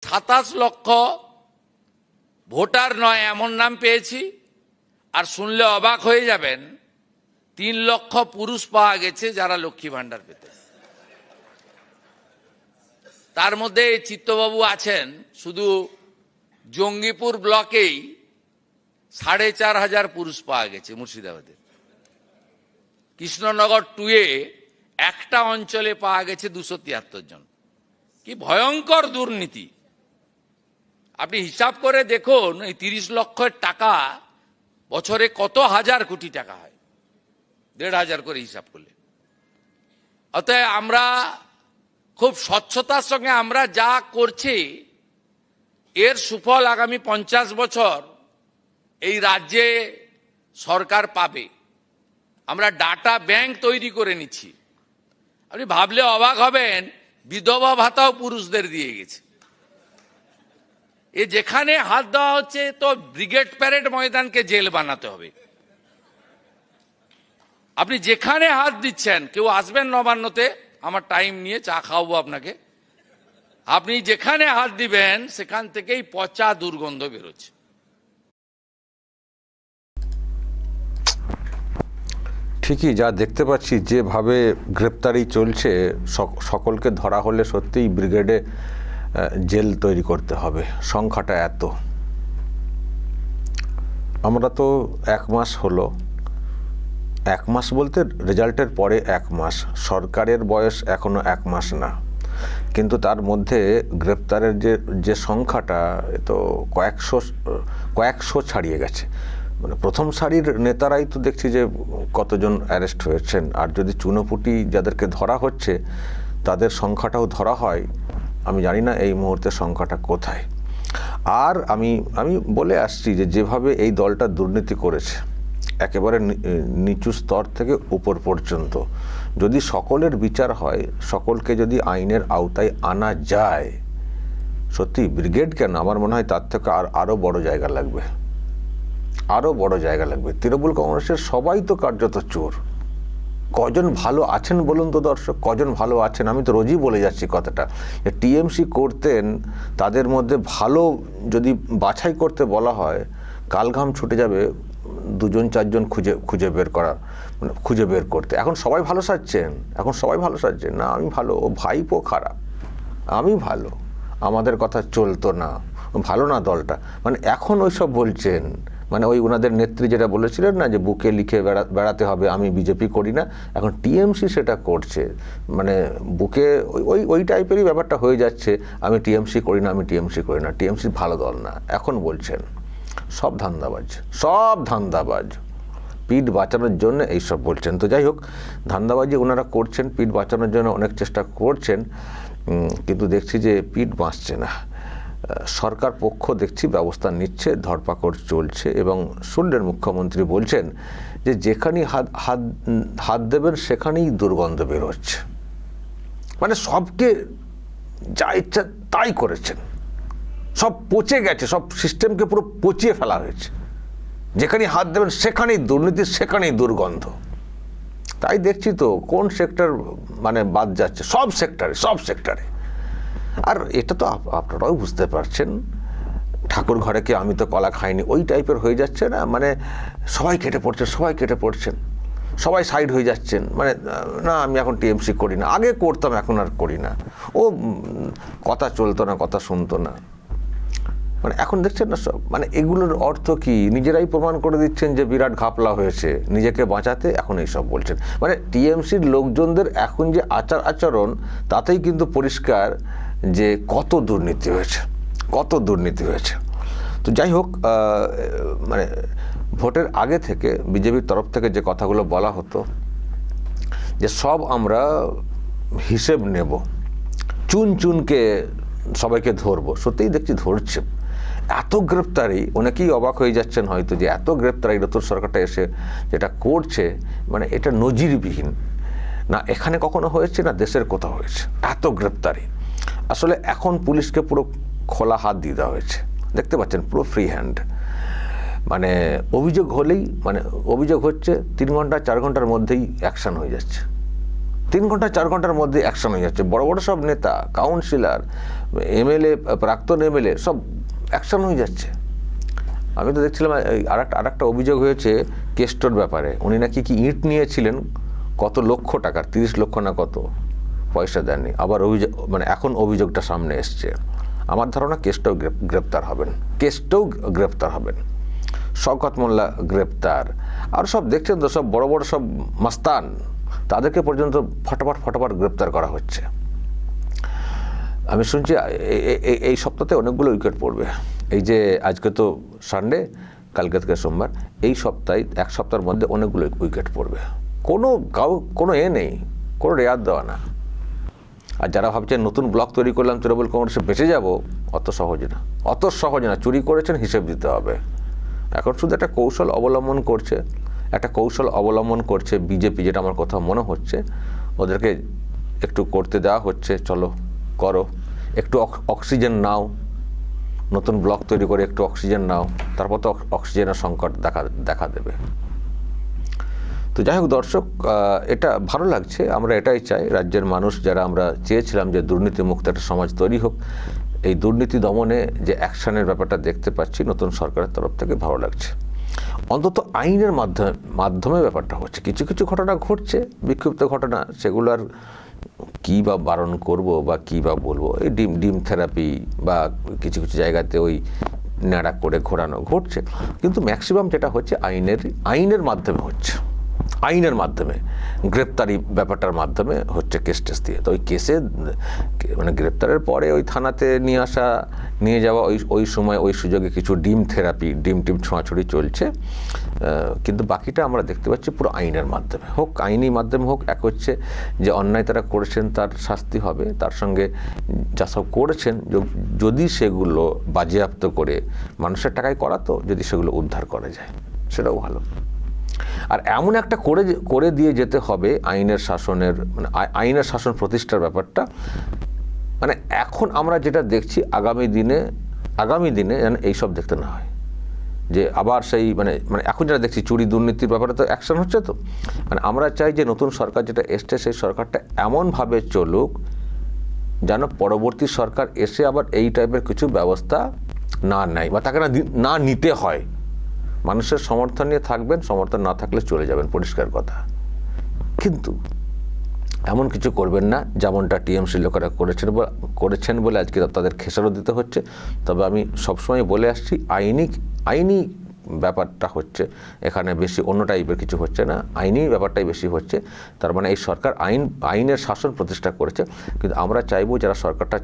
27 লক্ষ ভোটার নয় এমন নাম পেয়েছি। আর শুনলে অবাক হয়ে যাবেন, 3 লক্ষ পুরুষ পাওয়া গেছে যারা লক্ষ্মী ভাণ্ডার পেতে। তার মধ্যে চিত্তবাবু আছেন, শুধু জঙ্গিপুর ব্লকেই 4,500 পুরুষ পাওয়া গেছে মুর্শিদাবাদে। কৃষ্ণনগর 2-এ একটা অঞ্চলে পাওয়া গেছে 273 জন। কি ভয়ঙ্কর দুর্নীতি! আপনি হিসাব করে দেখুন, এই 30 লক্ষের টাকা বছরে কত হাজার কোটি টাকা হয়, 1,500 করে হিসাব করলে। অতএব আমরা খুব স্বচ্ছতার সঙ্গে আমরা যা করছি, এর সুফল আগামী 50 বছর এই রাজ্যে সরকার পাবে। আমরা ডাটা ব্যাংক তৈরি করে নিচ্ছি। আপনি ভাবলে অবাক হবেন, বিধবা ভাতাও পুরুষদের দিয়ে গেছে। যেখানে হাত দেওয়া হচ্ছে তো ব্রিগেড প্যারেড ময়দানকে জেল বানাতে হবে। আপনি যেখানে হাত দিচ্ছেন, কেউ আসবেন নবান্নতে, আমার টাইম নিয়ে চা খাওয়াবো আপনাকে, আপনি যেখানে হাত দিবেন সেখান থেকেই পচা দুর্গন্ধ বেরোচ্ছে। ঠিকই যা দেখতে পাচ্ছি, যেভাবে গ্রেপ্তারি চলছে, সকলকে ধরা হলে সত্যিই ব্রিগেডে জেল তৈরি করতে হবে। সংখ্যাটা এত। আমরা তো 1 মাস হলো, 1 মাস বলতে রেজাল্টের পরে 1 মাস, সরকারের বয়স এখনো 1 মাস না, কিন্তু তার মধ্যে গ্রেপ্তারের যে সংখ্যাটা তো কয়েকশো ছাড়িয়ে গেছে। মানে প্রথম সারির নেতারাই তো দেখছি যে কতজন অ্যারেস্ট হয়েছেন, আর যদি চুনোপুটি যাদেরকে ধরা হচ্ছে তাদের সংখ্যাটাও ধরা হয়, আমি জানি না এই মুহূর্তে সংখ্যাটা কোথায়। আর আমি বলে আসছি যে যেভাবে এই দলটা দুর্নীতি করেছে, একেবারে নিচু স্তর থেকে উপর পর্যন্ত, যদি সকলের বিচার হয়, সকলকে যদি আইনের আওতায় আনা যায়, সত্যি ব্রিগেড কেন, আমার মনে হয় তার থেকে আরও বড় জায়গা লাগবে, আরও বড় জায়গা লাগবে। তৃণমূল কংগ্রেসের সবাই তো কার্যত চোর। কজন ভালো আছেন বলুন তো দর্শক, কজন ভালো আছেন? আমি তো রোজই বলে যাচ্ছি কথাটা, টিএমসি করতেন, তাদের মধ্যে ভালো যদি বাছাই করতে বলা হয়, কালঘাম ছুটে যাবে 2-4 জন খুঁজে বের করা, মানে খুঁজে বের করতে। এখন সবাই ভালো সাজছেন, না আমি ভালো, ও ভাইপো খারাপ, আমি ভালো, আমাদের কথা চলতো না, ভালো না দলটা, মানে এখন ওইসব বলছেন। মানে ওই ওনাদের নেত্রী যেটা বলেছিলেন না, যে বুকে লিখে বেড়াতে হবে, আমি বিজেপি করি না, এখন টিএমসি সেটা করছে। মানে বুকে ওই টাইপেরই ব্যাপারটা হয়ে যাচ্ছে, আমি টিএমসি করি না, টিএমসি ভালো দল না, এখন বলছেন। সব ধান্দাবাজ, পিঠ বাঁচানোর জন্য এইসব বলছেন। তো যাই হোক, ধান্দাবাজি ওনারা করছেন, পিঠ বাঁচানোর জন্য অনেক চেষ্টা করছেন, কিন্তু দেখছি যে পিঠ বাঁচছে না। সরকার পক্ষ দেখছি ব্যবস্থা নিচ্ছে, ধরপাকড় চলছে, এবং শুনলেন মুখ্যমন্ত্রী বলছেন যে যেখানেই হাত দেবেন সেখানেই দুর্গন্ধ বেরোচ্ছে। মানে সবকে যা ইচ্ছা তাই করেছেন, সব পচে গেছে, সব সিস্টেমকে পুরো পচিয়ে ফেলা হয়েছে। যেখানেই হাত দেবেন সেখানেই দুর্নীতি, সেখানেই দুর্গন্ধ। তাই দেখছি তো কোন সেক্টর মানে বাদ যাচ্ছে, সব সেক্টরে। আর এটা তো আপনারাও বুঝতে পারছেন, ঠাকুর ঘরে কি আমি তো কলা খাইনি, ওই টাইপের হয়ে যাচ্ছে না। মানে সবাই কেটে পড়ছেন, সবাই সাইড হয়ে যাচ্ছেন। মানে না, আমি এখন টিএমসি করি না, আগে করতাম, এখন আর করি না। ও কথা চলতো না, কথা শুনতো না, মানে এখন দেখছেন না সব। মানে এগুলোর অর্থ কি? নিজেরাই প্রমাণ করে দিচ্ছেন যে বিরাট ঘাপলা হয়েছে, নিজেকে বাঁচাতে এখন এইসব বলছেন। মানে টিএমসির লোকজনদের এখন যে আচরণ, তাতেই কিন্তু পরিষ্কার যে কত দুর্নীতি হয়েছে। তো যাই হোক, মানে ভোটের আগে থেকে বিজেপির তরফ থেকে যে কথাগুলো বলা হতো, যে সব আমরা হিসেব নেব, চুনকে সবাইকে ধরবো, সত্যিই দেখছি ধরছে। এত গ্রেপ্তারি, অনেকেই অবাক হয়ে যাচ্ছেন হয়তো, যে এত গ্রেপ্তারি নতুন সরকারটা এসে যেটা করছে, মানে এটা নজিরবিহীন না, এখানে কখনো হয়েছে না, দেশের কোথাও হয়েছে এত গ্রেপ্তারি। আসলে এখন পুলিশকে পুরো খোলা হাত দিয়ে দেওয়া হয়েছে, দেখতে পাচ্ছেন, পুরো ফ্রি হ্যান্ড। মানে অভিযোগ হলেই, মানে অভিযোগ হচ্ছে 3 ঘন্টা 4 ঘন্টার মধ্যেই অ্যাকশন হয়ে যাচ্ছে। 3 ঘন্টা 4 ঘন্টার মধ্যে অ্যাকশন হয়ে যাচ্ছে। বড় বড় সব নেতা, কাউন্সিলর, এমএলএ, প্রাক্তন এমএলএ সব অ্যাকশন হয়ে যাচ্ছে। আমি তো দেখছিলাম আর একটা অভিযোগ হয়েছে কেষ্টর ব্যাপারে। উনি নাকি কি ইট নিয়েছিলেন কত লক্ষ টাকার, 30 লক্ষ না কত, পয়সা দেননি। আবার অভিযোগ, মানে এখন অভিযোগটা সামনে এসছে। আমার ধারণা কেষ্টও গ্রেপ্তার হবেন, গ্রেপ্তার হবেন, শওকত মোল্লা গ্রেপ্তার, আর সব দেখছেন তো সব বড় বড় সব মাস্তান, তাদেরকে পর্যন্ত ফটাফট গ্রেপ্তার করা হচ্ছে। আমি শুনছি এই সপ্তাহে অনেকগুলো উইকেট পড়বে। এই যে আজকে তো সানডে, কালকে থেকে সোমবার, এই সপ্তাহে 1 সপ্তাহের মধ্যে অনেকগুলো উইকেট পড়বে। কোনো নেই, কোনো রেয়াত দেওয়া না। আর যারা ভাবছেন নতুন ব্লক তৈরি করলাম তৃণমূল কংগ্রেসে বেঁচে যাব, অত সহজ না। চুরি করেছেন, হিসেব দিতে হবে। এখন শুধু একটা কৌশল অবলম্বন করছে বিজেপি, যেটা আমার কথা মনে হচ্ছে। ওদেরকে একটু করতে দেওয়া হচ্ছে, চলো করো, একটু অক্সিজেন নাও, নতুন ব্লক তৈরি করে একটু অক্সিজেন নাও, তারপর তো অক্সিজেনের সংকট দেখা দেবে। তো যাই হোক দর্শক, এটা ভালো লাগছে। আমরা এটাই চাই, রাজ্যের মানুষ যারা আমরা চেয়েছিলাম যে দুর্নীতিমুক্ত একটা সমাজ তৈরি হোক, এই দুর্নীতি দমনে যে অ্যাকশনের ব্যাপারটা দেখতে পাচ্ছি নতুন সরকারের তরফ থেকে, ভালো লাগছে। অন্তত আইনের মাধ্যমে ব্যাপারটা হচ্ছে। কিছু ঘটনা ঘটছে, বিক্ষিপ্ত ঘটনা, সেগুলো আর কী বা বারণ করব বা কী বা বলবো। এই ডিম থেরাপি বা কিছু জায়গাতে ওই ন্যাড়া করে ঘোরানো ঘটছে, কিন্তু ম্যাক্সিমাম যেটা হচ্ছে আইনের মাধ্যমে হচ্ছে। আইনের মাধ্যমে, গ্রেপ্তারি ব্যাপারটার মাধ্যমে হচ্ছে, কেস দিয়ে। তো ওই কেসে মানে গ্রেপ্তারের পরে ওই থানাতে নিয়ে যাওয়া, ওই সময় ওই সুযোগে কিছু ডিম থেরাপি, ডিম ছোঁয়াছুড়ি চলছে। কিন্তু বাকিটা আমরা দেখতে পাচ্ছি পুরো আইনের মাধ্যমে হোক, আইনি মাধ্যমে হোক। এক হচ্ছে যে অন্যায় তারা করেছেন তার শাস্তি হবে, তার সঙ্গে যা সব করেছেন যদি সেগুলো বাজেয়াপ্ত করে, মানুষের টাকায় করা তো, যদি সেগুলো উদ্ধার করা যায় সেটাও ভালো। আর এমন একটা করে দিয়ে যেতে হবে আইনের শাসন প্রতিষ্ঠার ব্যাপারটা। মানে এখন আমরা যেটা দেখছি, আগামী দিনে যেন এইসব দেখতে না হয়, যে আবার সেই মানে এখন যেটা দেখছি চুরি দুর্নীতির ব্যাপারে তো অ্যাকশন হচ্ছে। তো মানে আমরা চাই যে নতুন সরকার যেটা এসছে, সেই সরকারটা এমনভাবে চলুক যেন পরবর্তী সরকার এসে আবার এই টাইপের কিছু ব্যবস্থা না নেয় বা তাকে না নিতে হয়। মানুষের সমর্থন নিয়ে থাকবেন, সমর্থন না থাকলে চলে যাবেন, পরিষ্কার কথা। কিন্তু এমন কিছু করবেন না যেমনটা টিএমসি লোকেরা করেছেন বলে আজকে তাদের খেসারত দিতে হচ্ছে। তবে আমি সবসময় বলে আসছি, আইনি ব্যাপারটা হচ্ছে এখানে বেশি, অন্য টাইপের কিছু হচ্ছে না, আইনি ব্যাপারটাই বেশি হচ্ছে। তার মানে এই সরকার আইনের শাসন প্রতিষ্ঠা করেছে। কিন্তু আমরা চাইবো যারা সরকারটা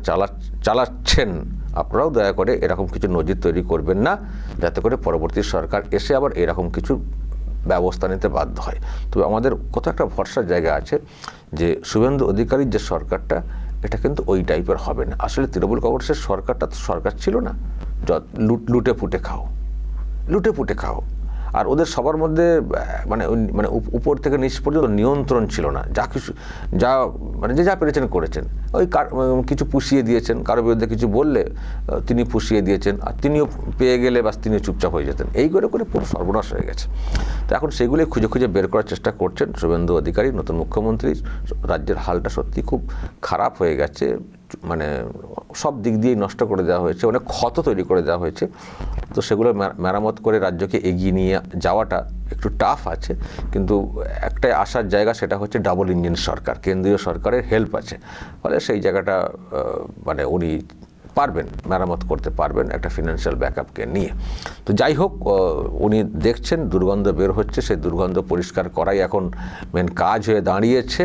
চালাচ্ছেন, আপনারাও দয়া করে এরকম কিছু নজির তৈরি করবেন না, যাতে করে পরবর্তী সরকার এসে আবার এরকম কিছু ব্যবস্থা নিতে বাধ্য হয়। তবে আমাদের কত একটা ভরসার জায়গা আছে যে শুভেন্দু অধিকারীর যে সরকারটা, এটা কিন্তু ওই টাইপের হবে না। আসলে তৃণমূল কংগ্রেসের সরকারটা তো সরকার ছিল না, লুটে পুটে খাও। আর ওদের সবার মধ্যে মানে উপর থেকে নিচ পর্যন্ত নিয়ন্ত্রণ ছিল না। যা পেরেছেন করেছেন। ওই কিছু পুষিয়ে দিয়েছেন, কারো বিরুদ্ধে কিছু বললে তিনি পুষিয়ে দিয়েছেন, আর তিনিও পেয়ে গেলে বাস তিনি চুপচাপ হয়ে যেতেন। এই করে পুরো সর্বনাশ হয়ে গেছে। তো এখন সেগুলি খুঁজে বের করার চেষ্টা করছেন শুভেন্দু অধিকারী, নতুন মুখ্যমন্ত্রী। রাজ্যের হালটা সত্যি খুব খারাপ হয়ে গেছে, মানে সব দিক দিয়েই নষ্ট করে দেওয়া হয়েছে, অনেক ক্ষত তৈরি করে দেওয়া হয়েছে। তো সেগুলো মেরামত করে রাজ্যকে এগিয়ে নিয়ে যাওয়াটা একটু টাফ আছে। কিন্তু একটাই আসার জায়গা, সেটা হচ্ছে ডাবল ইঞ্জিন সরকার, কেন্দ্রীয় সরকারের হেল্প আছে। ফলে সেই জায়গাটা মানে উনি পারবেন, মেরামত করতে পারবেন একটা ফিনান্সিয়াল ব্যাকআপকে নিয়ে। তো যাই হোক, উনি দেখছেন দুর্গন্ধ বের হচ্ছে, সেই দুর্গন্ধ পরিষ্কার করাই এখন মেন কাজ হয়ে দাঁড়িয়েছে।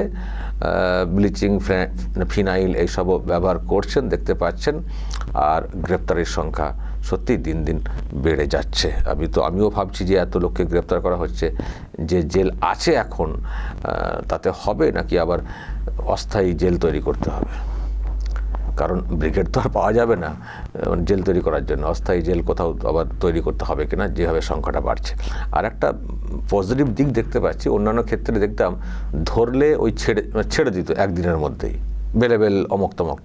ব্লিচিং, ফিনাইল এইসবও ব্যবহার করছেন, দেখতে পাচ্ছেন। আর গ্রেপ্তারের সংখ্যা সত্যি দিন দিন বেড়ে যাচ্ছে। আমিও ভাবছি যে এত লোককে গ্রেপ্তার করা হচ্ছে, যে জেল আছে এখন তাতে হবে নাকি আবার অস্থায়ী জেল তৈরি করতে হবে। কারণ ব্রিগেড তো আর পাওয়া যাবে না জেল তৈরি করার জন্য, অস্থায়ী জেল কোথাও আবার তৈরি করতে হবে কিনা, যেভাবে সংখ্যাটা বাড়ছে। আর একটা পজিটিভ দিক দেখতে পাচ্ছি, অন্যান্য ক্ষেত্রে দেখতাম ধরলে ওই ছেড়ে দিত একদিনের মধ্যেই, বেলেবেল অমক তমক।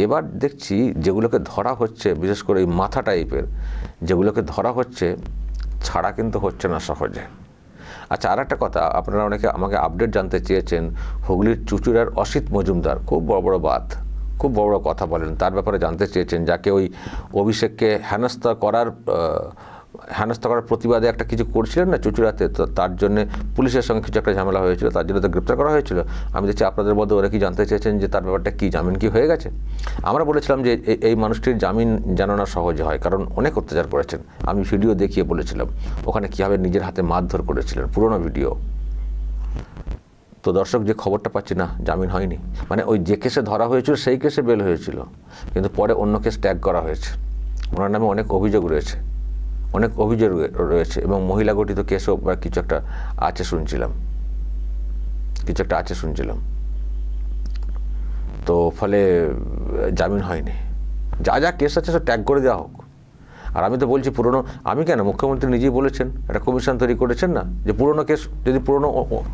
এবার দেখছি যেগুলোকে ধরা হচ্ছে, বিশেষ করে ওই মাথা টাইপের যেগুলোকে ধরা হচ্ছে, ছাড়া কিন্তু হচ্ছে না সহজে। আচ্ছা, আর একটা কথা, আপনারা অনেকে আমাকে আপডেট জানতে চেয়েছেন, হুগলির চুঁচুড়ার অসিত মজুমদার খুব বড় বড় খুব বড় বড় কথা বলেন, তার ব্যাপারে জানতে চেয়েছেন, যাকে ওই অভিষেককে হেনস্থা করার প্রতিবাদে একটা কিছু করছিলেন না চুঁচুড়াতে, তো তার জন্য পুলিশের সঙ্গে কিছু একটা ঝামেলা হয়েছিল, তার জন্য তো গ্রেপ্তার করা হয়েছিল। আমি দেখছি আপনাদের মধ্যে ওরা কি জানতে চেয়েছেন যে তার ব্যাপারটা কি, জামিন কি হয়ে গেছে। আমরা বলেছিলাম যে এই মানুষটির জামিন যেন না সহজে হয়, কারণ অনেক অত্যাচার করেছেন। আমি ভিডিও দেখিয়ে বলেছিলাম ওখানে কীভাবে নিজের হাতে মারধর করেছিলেন, পুরনো ভিডিও। তো দর্শক, যে খবরটা পাচ্ছি না, জামিন হয়নি, মানে ওই যে কেসে ধরা হয়েছিল সেই কেসে বেল হয়েছিল, কিন্তু পরে অন্য কেস ট্যাগ করা হয়েছে, ওনার নামে অনেক অভিযোগ রয়েছে এবং মহিলা গঠিত কেসও বা কিছু একটা আছে শুনছিলাম। তো ফলে জামিন হয়নি, যা কেস আছে সব ট্যাগ করে দেওয়া হোক। আর আমি তো বলছি পুরনো, আমি কেন, মুখ্যমন্ত্রী নিজেই বলেছেন, একটা কমিশন তৈরি করেছেন না, যে পুরনো কেস যদি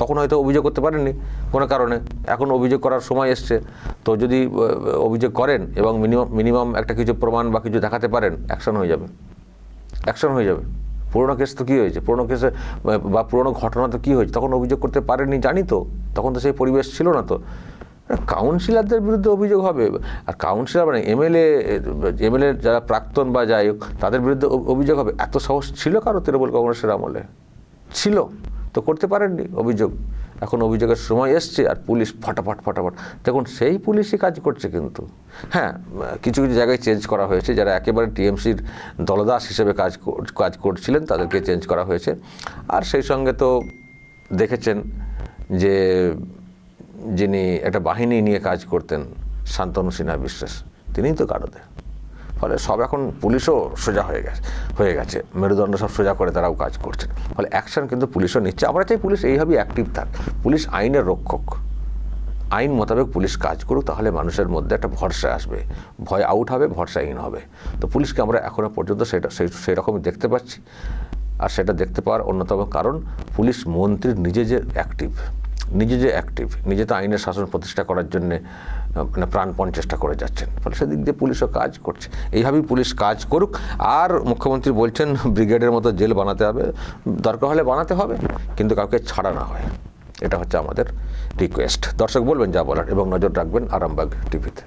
তখন হয়তো অভিযোগ করতে পারেননি কোনো কারণে, এখন অভিযোগ করার সময় এসছে, তো যদি অভিযোগ করেন এবং মিনিমাম একটা কিছু প্রমাণ বা কিছু দেখাতে পারেন, অ্যাকশন হয়ে যাবে। পুরনো কেস তো কী হয়েছে, পুরনো কেসে বা পুরনো ঘটনা তো কী হয়েছে, তখন অভিযোগ করতে পারেননি জানি তো, তখন তো সেই পরিবেশ ছিল না। তো কাউন্সিলরদের বিরুদ্ধে অভিযোগ হবে, আর কাউন্সিলর মানে এমএলএ যারা প্রাক্তন বা যাই হোক, তাদের বিরুদ্ধে অভিযোগ হবে, এত সাহস ছিল কারো তৃণমূল কংগ্রেসের আমলে? ছিল তো, করতে পারেননি অভিযোগ। এখন অভিযোগের সময় এসছে আর পুলিশ ফটাফট দেখুন, সেই পুলিশই কাজ করছে। কিন্তু হ্যাঁ, কিছু জায়গায় চেঞ্জ করা হয়েছে, যারা একেবারে টিএমসির দলদাস হিসেবে কাজ করছিলেন তাদেরকে চেঞ্জ করা হয়েছে। আর সেই সঙ্গে তো দেখেছেন যে যিনি একটা বাহিনী নিয়ে কাজ করতেন, শান্তনু সিনহা বিশ্বাস, তিনিই তো গারদে। ফলে সব এখন পুলিশও সোজা হয়ে গেছে, মেরুদণ্ড সব সোজা করে তারাও কাজ করছেন। ফলে অ্যাকশন কিন্তু পুলিশও নিচ্ছে। আমরা চাই পুলিশ এইভাবেই অ্যাক্টিভ থাক, পুলিশ আইনের রক্ষক, আইন মোতাবেক পুলিশ কাজ করুক, তাহলে মানুষের মধ্যে একটা ভরসা আসবে, ভয় আউট হবে, ভরসাহীন হবে। তো পুলিশকে আমরা এখনও পর্যন্ত সেই রকমই দেখতে পাচ্ছি। আর সেটা দেখতে পাওয়ার অন্যতম কারণ পুলিশ মন্ত্রী নিজে যে অ্যাক্টিভ, নিজে তো আইনের শাসন প্রতিষ্ঠা করার জন্যে মানে প্রাণপণ চেষ্টা করে যাচ্ছেন। ফলে সেদিক দিয়ে পুলিশও কাজ করছে, এইভাবেই পুলিশ কাজ করুক। আর মুখ্যমন্ত্রী বলছেন ব্রিগেডের মতো জেল বানাতে হবে, দরকার হলে বানাতে হবে, কিন্তু কাউকে ছাড়া না হয়, এটা হচ্ছে আমাদের রিকোয়েস্ট। দর্শক বলবেন যা বলার এবং নজর রাখবেন আরামবাগ টিভিতে।